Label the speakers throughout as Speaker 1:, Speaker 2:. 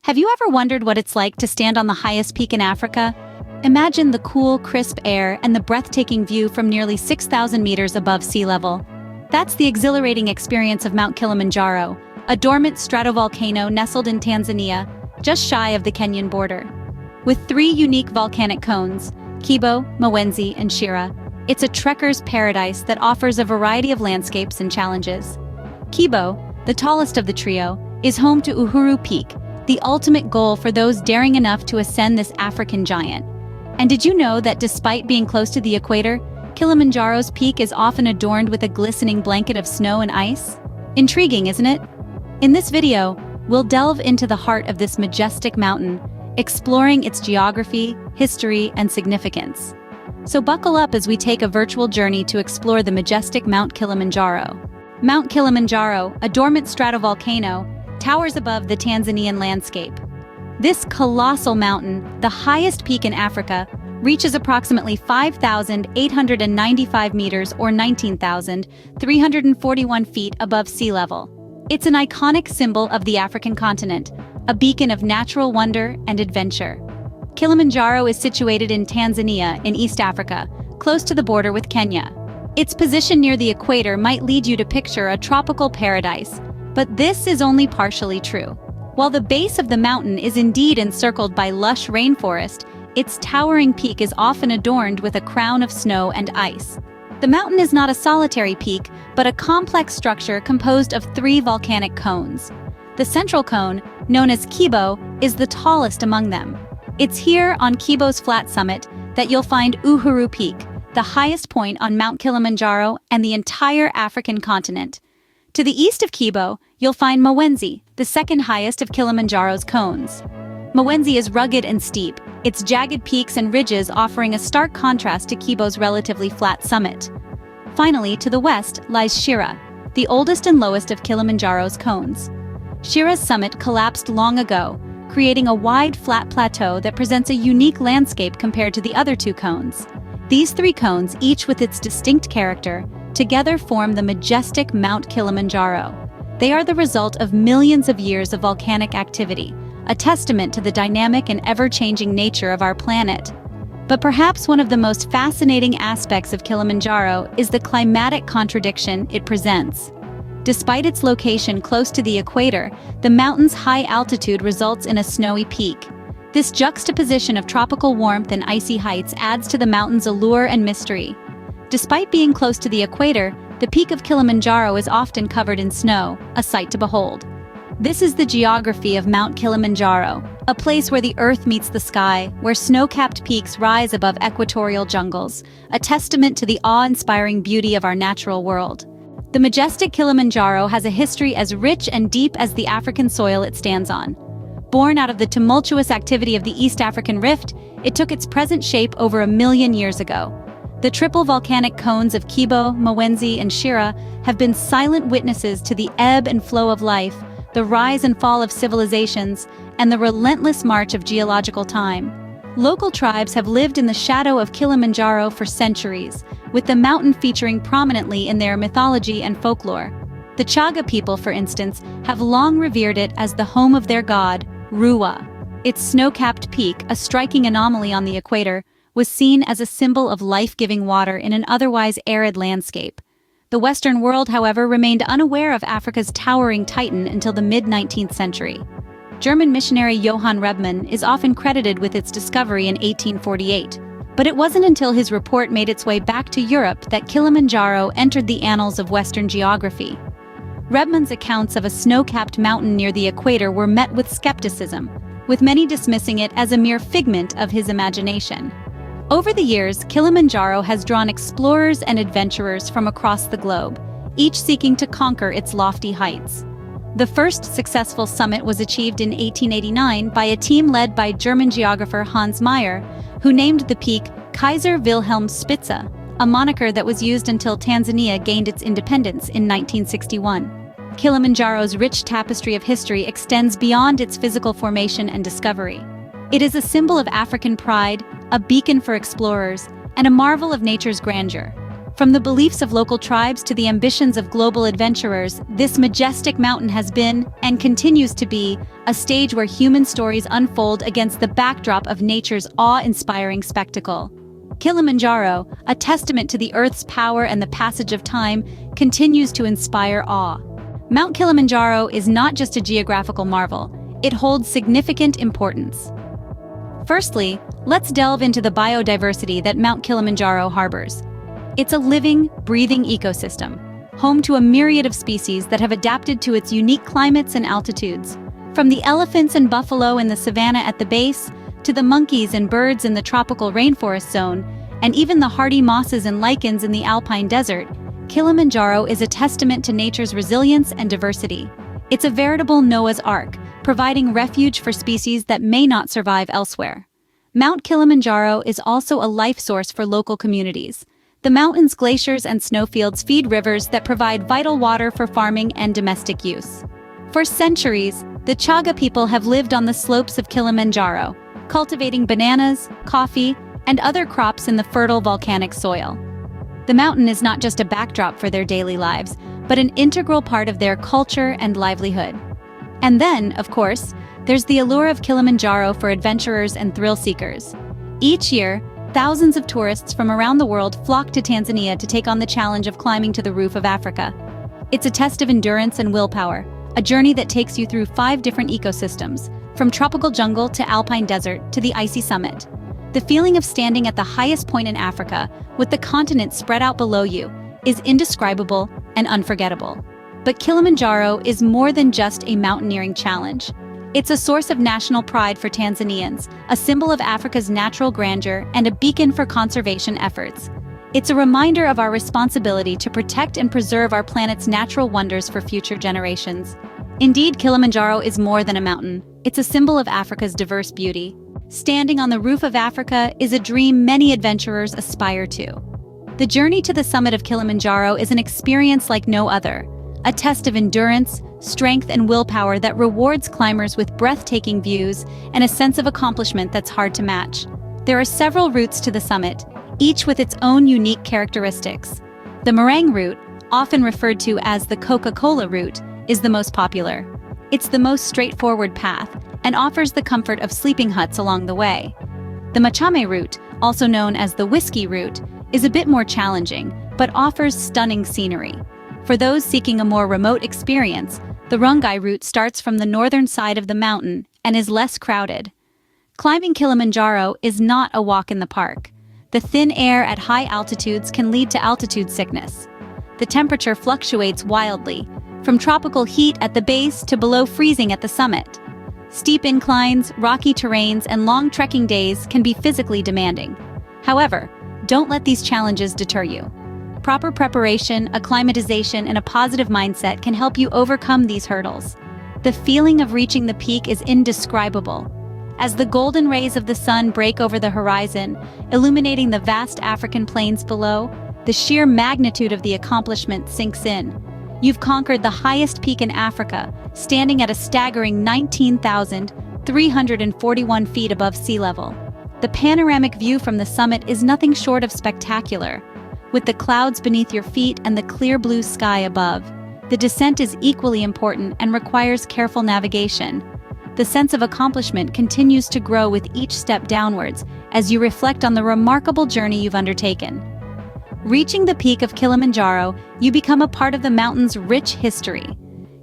Speaker 1: Have you ever wondered what it's like to stand on the highest peak in Africa? Imagine the cool, crisp air and the breathtaking view from nearly 6,000 meters above sea level. That's the exhilarating experience of Mount Kilimanjaro, a dormant stratovolcano nestled in Tanzania, just shy of the Kenyan border. With three unique volcanic cones, Kibo, Mawenzi, and Shira, it's a trekker's paradise that offers a variety of landscapes and challenges. Kibo, the tallest of the trio, is home to Uhuru Peak, the ultimate goal for those daring enough to ascend this African giant. And did you know that despite being close to the equator, Kilimanjaro's peak is often adorned with a glistening blanket of snow and ice? Intriguing, isn't it? In this video, we'll delve into the heart of this majestic mountain, exploring its geography, history, and significance. So buckle up as we take a virtual journey to explore the majestic Mount Kilimanjaro. Mount Kilimanjaro, a dormant stratovolcano, towers above the Tanzanian landscape. This colossal mountain, the highest peak in Africa, reaches approximately 5,895 meters or 19,341 feet above sea level. It's an iconic symbol of the African continent, a beacon of natural wonder and adventure. Kilimanjaro is situated in Tanzania in East Africa, close to the border with Kenya. Its position near the equator might lead you to picture a tropical paradise, but this is only partially true. While the base of the mountain is indeed encircled by lush rainforest, its towering peak is often adorned with a crown of snow and ice. The mountain is not a solitary peak, but a complex structure composed of three volcanic cones. The central cone, known as Kibo, is the tallest among them. It's here on Kibo's flat summit that you'll find Uhuru Peak, the highest point on Mount Kilimanjaro and the entire African continent. To the east of Kibo, you'll find Mawenzi, the second highest of Kilimanjaro's cones. Mawenzi is rugged and steep, its jagged peaks and ridges offering a stark contrast to Kibo's relatively flat summit. Finally, to the west lies Shira, the oldest and lowest of Kilimanjaro's cones. Shira's summit collapsed long ago, creating a wide, flat plateau that presents a unique landscape compared to the other two cones. These three cones, each with its distinct character, together form the majestic Mount Kilimanjaro. They are the result of millions of years of volcanic activity, a testament to the dynamic and ever-changing nature of our planet. But perhaps one of the most fascinating aspects of Kilimanjaro is the climatic contradiction it presents. Despite its location close to the equator, the mountain's high altitude results in a snowy peak. This juxtaposition of tropical warmth and icy heights adds to the mountain's allure and mystery. Despite being close to the equator, the peak of Kilimanjaro is often covered in snow, a sight to behold. This is the geography of Mount Kilimanjaro, a place where the earth meets the sky, where snow-capped peaks rise above equatorial jungles, a testament to the awe-inspiring beauty of our natural world. The majestic Kilimanjaro has a history as rich and deep as the African soil it stands on. Born out of the tumultuous activity of the East African Rift, it took its present shape over 1 million years ago. The triple volcanic cones of Kibo, Mawenzi, and Shira have been silent witnesses to the ebb and flow of life, the rise and fall of civilizations, and the relentless march of geological time. Local tribes have lived in the shadow of Kilimanjaro for centuries, with the mountain featuring prominently in their mythology and folklore. The Chaga people, for instance, have long revered it as the home of their god, Ruwa. Its snow-capped peak, a striking anomaly on the equator, was seen as a symbol of life-giving water in an otherwise arid landscape. The Western world, however, remained unaware of Africa's towering titan until the mid-19th century. German missionary Johann Rebmann is often credited with its discovery in 1848, but it wasn't until his report made its way back to Europe that Kilimanjaro entered the annals of Western geography. Rebmann's accounts of a snow-capped mountain near the equator were met with skepticism, with many dismissing it as a mere figment of his imagination. Over the years, Kilimanjaro has drawn explorers and adventurers from across the globe, each seeking to conquer its lofty heights. The first successful summit was achieved in 1889 by a team led by German geographer Hans Meyer, who named the peak Kaiser Wilhelm Spitze, a moniker that was used until Tanzania gained its independence in 1961. Kilimanjaro's rich tapestry of history extends beyond its physical formation and discovery. It is a symbol of African pride, a beacon for explorers, and a marvel of nature's grandeur. From the beliefs of local tribes to the ambitions of global adventurers, this majestic mountain has been, and continues to be, a stage where human stories unfold against the backdrop of nature's awe-inspiring spectacle. Kilimanjaro, a testament to the Earth's power and the passage of time, continues to inspire awe. Mount Kilimanjaro is not just a geographical marvel, it holds significant importance. Firstly, let's delve into the biodiversity that Mount Kilimanjaro harbors. It's a living, breathing ecosystem, home to a myriad of species that have adapted to its unique climates and altitudes. From the elephants and buffalo in the savanna at the base, to the monkeys and birds in the tropical rainforest zone, and even the hardy mosses and lichens in the alpine desert, Kilimanjaro is a testament to nature's resilience and diversity. It's a veritable Noah's Ark, providing refuge for species that may not survive elsewhere. Mount Kilimanjaro is also a life source for local communities. The mountain's glaciers and snowfields feed rivers that provide vital water for farming and domestic use. For centuries, the Chaga people have lived on the slopes of Kilimanjaro, cultivating bananas, coffee, and other crops in the fertile volcanic soil. The mountain is not just a backdrop for their daily lives, but an integral part of their culture and livelihood. And then, of course, there's the allure of Kilimanjaro for adventurers and thrill seekers. Each year, thousands of tourists from around the world flock to Tanzania to take on the challenge of climbing to the roof of Africa. It's a test of endurance and willpower, a journey that takes you through 5 different ecosystems, from tropical jungle to alpine desert to the icy summit. The feeling of standing at the highest point in Africa, with the continent spread out below you, is indescribable and unforgettable. But Kilimanjaro is more than just a mountaineering challenge. It's a source of national pride for Tanzanians, a symbol of Africa's natural grandeur, and a beacon for conservation efforts. It's a reminder of our responsibility to protect and preserve our planet's natural wonders for future generations. Indeed, Kilimanjaro is more than a mountain. It's a symbol of Africa's diverse beauty. Standing on the roof of Africa is a dream many adventurers aspire to. The journey to the summit of Kilimanjaro is an experience like no other, a test of endurance, strength, and willpower that rewards climbers with breathtaking views and a sense of accomplishment that's hard to match. There are several routes to the summit, each with its own unique characteristics. The meringue route, often referred to as the Coca-Cola route, is the most popular. It's the most straightforward path and offers the comfort of sleeping huts along the way. The Machame route, also known as the whiskey route, is a bit more challenging, but offers stunning scenery. For those seeking a more remote experience, the Rungai route starts from the northern side of the mountain and is less crowded. Climbing Kilimanjaro is not a walk in the park. The thin air at high altitudes can lead to altitude sickness. The temperature fluctuates wildly, from tropical heat at the base to below freezing at the summit. Steep inclines, rocky terrains, and long trekking days can be physically demanding. However, don't let these challenges deter you. Proper preparation, acclimatization, and a positive mindset can help you overcome these hurdles. The feeling of reaching the peak is indescribable. As the golden rays of the sun break over the horizon, illuminating the vast African plains below, the sheer magnitude of the accomplishment sinks in. You've conquered the highest peak in Africa, standing at a staggering 19,341 feet above sea level. The panoramic view from the summit is nothing short of spectacular. With the clouds beneath your feet and the clear blue sky above, the descent is equally important and requires careful navigation. The sense of accomplishment continues to grow with each step downwards as you reflect on the remarkable journey you've undertaken. Reaching the peak of Kilimanjaro, you become a part of the mountain's rich history.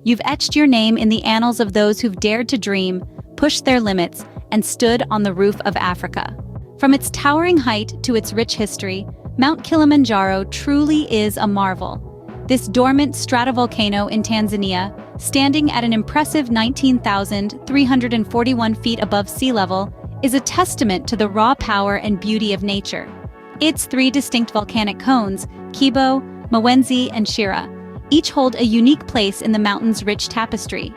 Speaker 1: You've etched your name in the annals of those who've dared to dream, pushed their limits, and stood on the roof of Africa. From its towering height to its rich history, Mount Kilimanjaro truly is a marvel. This dormant stratovolcano in Tanzania, standing at an impressive 19,341 feet above sea level, is a testament to the raw power and beauty of nature. Its 3 distinct volcanic cones, Kibo, Mawenzi, and Shira, each hold a unique place in the mountain's rich tapestry.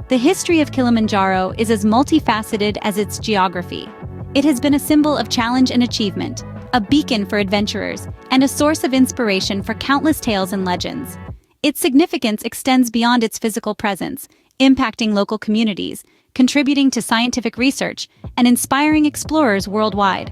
Speaker 1: The history of Kilimanjaro is as multifaceted as its geography. It has been a symbol of challenge and achievement, a beacon for adventurers, and a source of inspiration for countless tales and legends. Its significance extends beyond its physical presence, impacting local communities, contributing to scientific research, and inspiring explorers worldwide.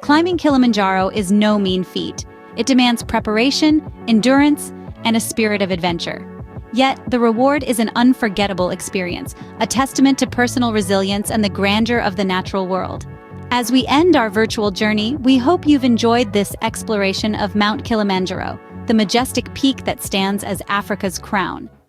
Speaker 1: Climbing Kilimanjaro is no mean feat. It demands preparation, endurance, and a spirit of adventure. Yet, the reward is an unforgettable experience, a testament to personal resilience and the grandeur of the natural world. As we end our virtual journey, we hope you've enjoyed this exploration of Mount Kilimanjaro, the majestic peak that stands as Africa's crown.